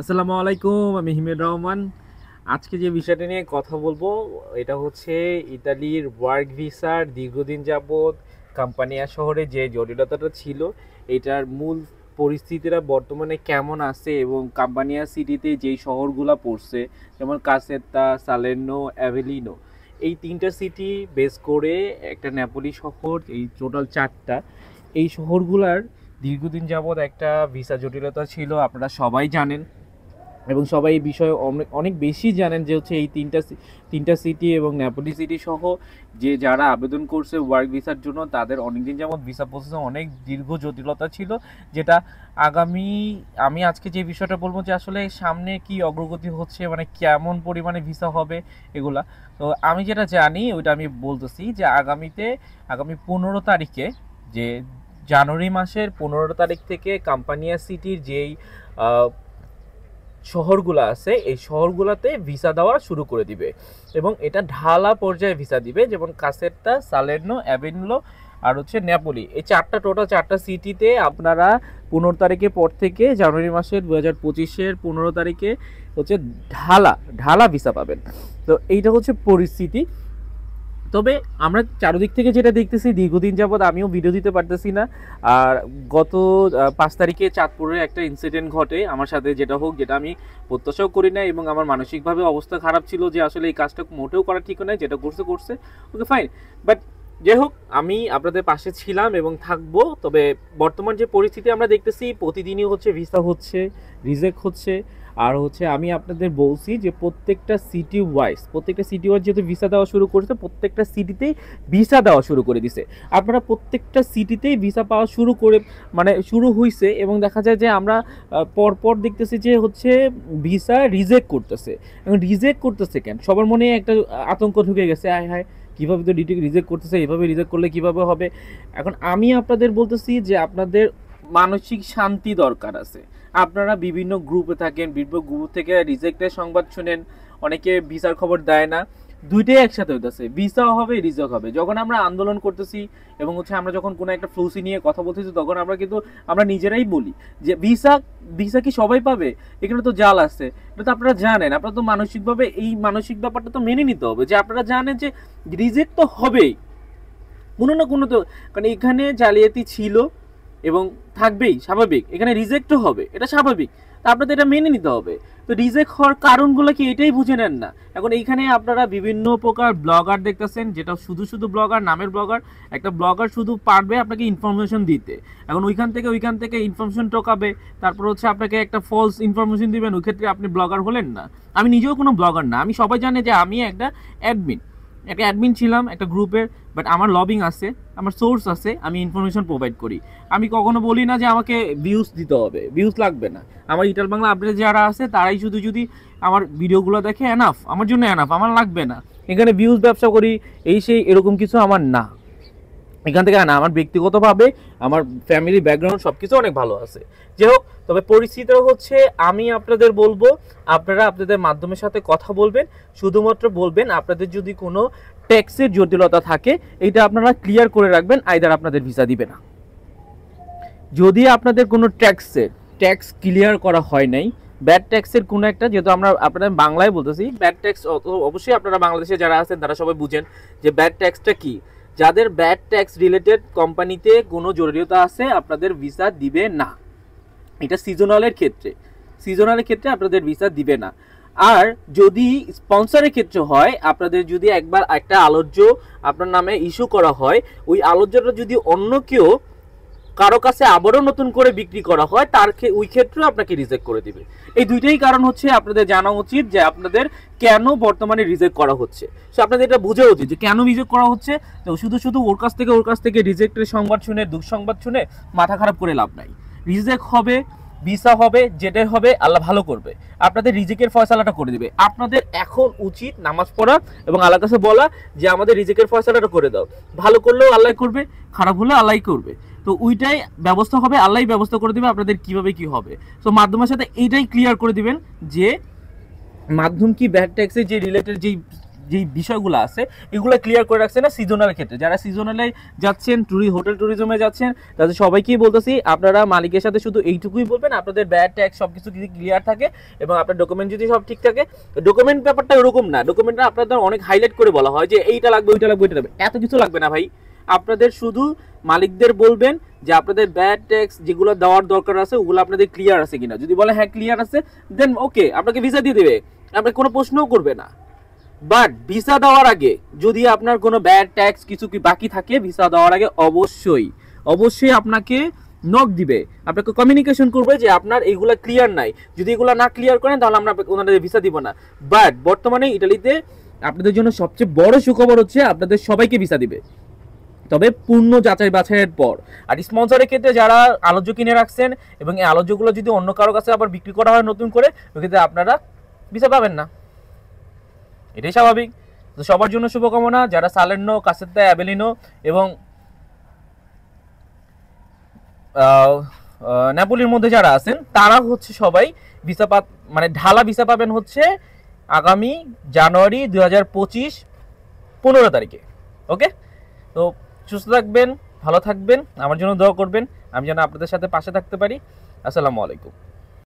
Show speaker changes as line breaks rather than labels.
আসসালামু আলাইকুম, আমি হিমেদ রহমান। আজকে যে বিষয়টা নিয়ে কথা বলবো এটা হচ্ছে ইতালির ওয়ার্ক ভিসার দীর্ঘদিন যাবৎ কাম্পানিয়া শহরে যে জটিলতাটা ছিল এটার মূল পরিস্থিতিটা বর্তমানে কেমন আছে এবং কাম্পানিয়া সিটিতে যেই শহরগুলো পড়ছে যেমন কাসেত্তা, সালের্নো, অ্যাভেলিনো, এই তিনটা সিটি বেস করে একটা নেপোলি শহর, এই টোটাল চারটা, এই শহরগুলার দীর্ঘদিন যাবৎ একটা ভিসা জটিলতা ছিল, আপনারা সবাই জানেন এবং সবাই এই বিষয়ে অনেক অনেক বেশি জানেন যে হচ্ছে এই তিনটা সিটি এবং নেপোলি সিটি সহ যে যারা আবেদন করছে ওয়ার্ক ভিসার জন্য তাদের অনেকদিন যেমন ভিসা প্রসেসে অনেক দীর্ঘ জটিলতা ছিল, যেটা আগামী আমি আজকে যে বিষয়টা বলবো যে আসলে সামনে কি অগ্রগতি হচ্ছে, মানে কেমন পরিমাণে ভিসা হবে এগুলা। তো আমি যেটা জানি ওইটা আমি বলতেছি যে আগামী 15 তারিখে, যে জানুয়ারি মাসের 15 তারিখ থেকে কাম্পানিয়া সিটির যেই শহরগুলো আছে এই শহরগুলোতে ভিসা দেওয়া শুরু করে দিবে এবং এটা ঢালা পর্যায়ে ভিসা দিবে, যেমন কাসেত্তা, সালের্নো, অ্যাভেনলো আর হচ্ছে নেপোলি, এই চারটা সিটিতে আপনারা 15 তারিখের পর থেকে জানুয়ারি মাসের 2025-এর 15 তারিখে হচ্ছে ঢালা ঢালা ভিসা পাবেন। তো এইটা হচ্ছে পরিস্থিতি। তবে আমরা চারদিক থেকে যেটা দেখতেছি দীর্ঘদিন যাবৎ আমিও ভিডিও দিতে পারতেছি না। আর গত 5 তারিখে চাঁদপুরে একটা ইনসিডেন্ট ঘটে আমার সাথে, যেটা আমি প্রত্যাশাও করি না এবং আমার মানসিকভাবে অবস্থা খারাপ ছিল যে আসলে এই কাজটা মোটেও করা ঠিক নয়, যেটা করছে করছে, ওকে ফাইন। বাট যাই হোক, আমি আপনাদের পাশে ছিলাম এবং থাকবো। তবে বর্তমান যে পরিস্থিতি আমরা দেখতেছি প্রতিদিনই হচ্ছে ভিসা হচ্ছে, রিজেক্ট হচ্ছে। আর হচ্ছে আমি আপনাদের বলছি যে প্রত্যেকটা সিটি ওয়াইজ যেহেতু ভিসা দেওয়া শুরু করেছে, প্রত্যেকটা সিটিতেই ভিসা দেওয়া শুরু করে দিছে। আপনারা প্রত্যেকটা সিটিতেই ভিসা পাওয়া শুরু হয়েছে এবং দেখা যায় যে আমরা পরপর দেখতেছি যে হচ্ছে ভিসা রিজেক্ট করতেছে। এবং রিজেক্ট করতেছে কেন, সবার মনে একটা আতঙ্ক ঢুকে গেছে, আয় হায় কীভাবে তো ডিটেক রিজেক্ট করতেছে, এভাবে রিজেক্ট করলে কীভাবে হবে। এখন আমি আপনাদের বলতেছি যে আপনাদের মানসিক শান্তি দরকার আছে। আপনারা বিভিন্ন গ্রুপে থাকেন, বিভিন্ন গ্রুপ থেকে রিজেক্টের সংবাদ শুনেন, অনেকে ভিসার খবর দেয় না, দুইটাই একসাথে হইতেছে, ভিসাও হবে রিজেক্ট হবে। যখন আমরা আন্দোলন করতেছি এবং হচ্ছে আমরা যখন কোনো একটা ফ্লুসি নিয়ে কথা বলতেছি তখন আমরা নিজেরাই বলি যে ভিসা কি সবাই পাবে, এখানে তো জাল আছে। এটা তো আপনারা জানেন, আপনারা তো মানসিকভাবে এই মানসিক ব্যাপারটা তো মেনে নিতে হবে যে আপনারা জানেন যে রিজেক্ট তো হবেই কোনো না কোনো তো, কারণ এখানে জালিয়াতি ছিল এবং থাকবেই, স্বাভাবিক। এখানে রিজেক্টও হবে, এটা স্বাভাবিক। তা আপনাদের এটা মেনে নিতে হবে। তো রিজেক্ট হওয়ার কারণগুলো কি এটাই বুঝে নেন না। এখন এইখানে আপনারা বিভিন্ন প্রকার ব্লগার দেখতেছেন, যেটা শুধু ব্লগার, নামের ব্লগার। একটা ব্লগার শুধু পারবে আপনাকে ইনফরমেশন দিতে। এখন ওইখান থেকে ইনফরমেশন টোকাবে, তারপর হচ্ছে আপনাকে একটা ফলস ইনফরমেশন দিবেন, ওই ক্ষেত্রে আপনি ব্লগার হলেন না। আমি নিজেও কোনো ব্লগার না, আমি সবাই জানে যে আমি একটা অ্যাডমিন ছিলাম একটা গ্রুপের। বাট আমার লবিং আছে, আমার সোর্স আছে, আমি ইনফরমেশন প্রোভাইড করি। আমি কখনো বলি না যে আমাকে ভিউজ দিতে হবে, ভিউজ লাগবে না। আমার ইটাল বাংলা আপডেট যারা আছে তারাই শুধু যদি আমার ভিডিওগুলো দেখে এনাফ, আমার জন্য এনাফ, আমার লাগবে না। এখানে ভিউজ ব্যবসা করি এই সেই এরকম কিছু আমার না। এখান থেকে না, আমার ব্যক্তিগতভাবে আমার ফ্যামিলি ব্যাকগ্রাউন্ড সব কিছু অনেক ভালো আছে। যাই হোক, তবে পরিস্থিতিটা হচ্ছে আমি আপনাদের বলবো আপনারা আপনাদের মাধ্যমের সাথে কথা বলবেন, শুধুমাত্র বলবেন আপনাদের যদি কোনো ট্যাক্সের জটিলতা থাকে এইটা আপনারা ক্লিয়ার করে রাখবেন, আইদার আপনাদের ভিসা দিবে না। যদি আপনাদের কোনো ট্যাক্স ক্লিয়ার করা হয় নাই, ব্যাড ট্যাক্সের কোনো একটা, যেহেতু আমরা আপনাদের বাংলায় বলতেছি ব্যাড ট্যাক্স, অবশ্যই আপনারা বাংলাদেশে যারা আছেন তারা সবাই বুঝেন যে ব্যাড ট্যাক্সটা কি। যাদের ব্যাড ট্যাক্স রিলেটেড কোম্পানিতে কোনো জড়িততা আছে আপনাদের ভিসা দিবে না। এটা সিজনালের ক্ষেত্রে আপনাদের ভিসা দিবে না। আর যদি স্পন্সরের ক্ষেত্রে হয়, আপনাদের যদি একবার একটা আলোচ্য আপনার নামে ইস্যু করা হয়, ওই আলোচ্যটা যদি অন্য কেউ কারো কাছে আবারও নতুন করে বিক্রি করা হয়, ওই ক্ষেত্রে আপনাকে রিজেক্ট করে দিবে। এই দুইটাই কারণ হচ্ছে আপনাদের জানা উচিত যে আপনাদের কেন বর্তমানে রিজেক্ট করা হচ্ছে। সো আপনাদের এটা বোঝা উচিত যে কেন রিজেক্ট করা হচ্ছে। তো শুধু ওর কাছ থেকে রিজেক্টের সংবাদ শুনে, দুঃসংবাদ শুনে মাথা খারাপ করে লাভ নাই। রিজেক্ট হবে, ভিসা হবে, যেটাই হবে আল্লাহ ভালো করবে, আপনাদের রিজেক্টের ফয়সালাটা করে দিবে। আপনাদের এখন উচিত নামাজ পড়া এবং আল্লাহর কাছে বলা যে আমাদের রিজেক্টের ফয়সালাটা করে দাও। ভালো করলেও আল্লাহ করবে, খারাপ হলেও আল্লাহ করবে। তো ওইটাই ব্যবস্থা হবে, আল্লাহই ব্যবস্থা করে দিবে আপনাদের কিভাবে কি হবে। তো মাধ্যমের সাথে এইটাই ক্লিয়ার করে দিবেন যে মাধ্যম কি ব্যাড ট্যাক্সের যে রিলেটেড যেই যেই বিষয়গুলো আছে এগুলো ক্লিয়ার করে রাখছে না সিজনাল ক্ষেত্রে। যারা সিজনালে যাচ্ছেন, হোটেল ট্যুরিজমে যাচ্ছেন, তাদের সবাইকেই বলতেছি আপনারা মালিকের সাথে শুধু এইটুকুই বলবেন আপনাদের ব্যাড ট্যাক্স সব কিছু যদি ক্লিয়ার থাকে এবং আপনার ডকুমেন্ট যদি সব ঠিক থাকে। ডকুমেন্ট ব্যাপারটা এরকম না, ডকুমেন্টটা আপনাদের অনেক হাইলাইট করে বলা হয় যে এইটা লাগবে, ওইটা লাগবে, ওইটা লাগবে, এত কিছু লাগবে না ভাই। আপনাদের শুধু মালিকদের বলবেন যে আপনাদের ব্যাড ট্যাক্স যেগুলো দেওয়ার দরকার আছে ওগুলো আপনাদের ক্লিয়ার আছে কিনা। যদি বলে হ্যাঁ ক্লিয়ার আছে, দেন ওকে, আপনাকে ভিসা দিয়ে দেবে, আপনাকে কোনো প্রশ্নও করবে না। বাট ভিসা দেওয়ার আগে যদি আপনার কোনো ব্যাড ট্যাক্স কিছু কি বাকি থাকে, ভিসা দেওয়ার আগে অবশ্যই আপনাকে নক দিবে, আপনাকে কমিউনিকেশন করবে যে আপনার এগুলা ক্লিয়ার নাই। যদি এগুলো না ক্লিয়ার করেন তাহলে আমরা ওনাদের ভিসা দিব না। বাট বর্তমানে ইটালিতে আপনাদের জন্য সবচেয়ে বড় সুখবর হচ্ছে আপনাদের সবাইকে ভিসা দিবে, তবে পূর্ণ যাচাই বাছাইয়ের পর। আর স্পন্সরের ক্ষেত্রে যারা আলোচ্য কিনে রাখছেন এবং এই আলোচ্যগুলো যদি অন্য কারো কাছে আবার বিক্রি করা হয় নতুন করে, ওক্ষেত্রে আপনারা ভিসা পাবেন না, এটাই স্বাভাবিক। তো সবার জন্য শুভকামনা। যারা সালের্নো, কাসেত্তা, অ্যাবেলিনো এবং নেপোলির মধ্যে যারা আছেন তারা হচ্ছে সবাই ভিসা মানে ঢালা ভিসা পাবেন হচ্ছে আগামী জানুয়ারি 2025 15 তারিখে। ওকে, তো সুস্থ থাকবেন, ভালো থাকবেন, আমার জন্য দোয়া করবেন, আমি যেন আপনাদের সাথে পাশে থাকতে পারি। আসসালামু আলাইকুম।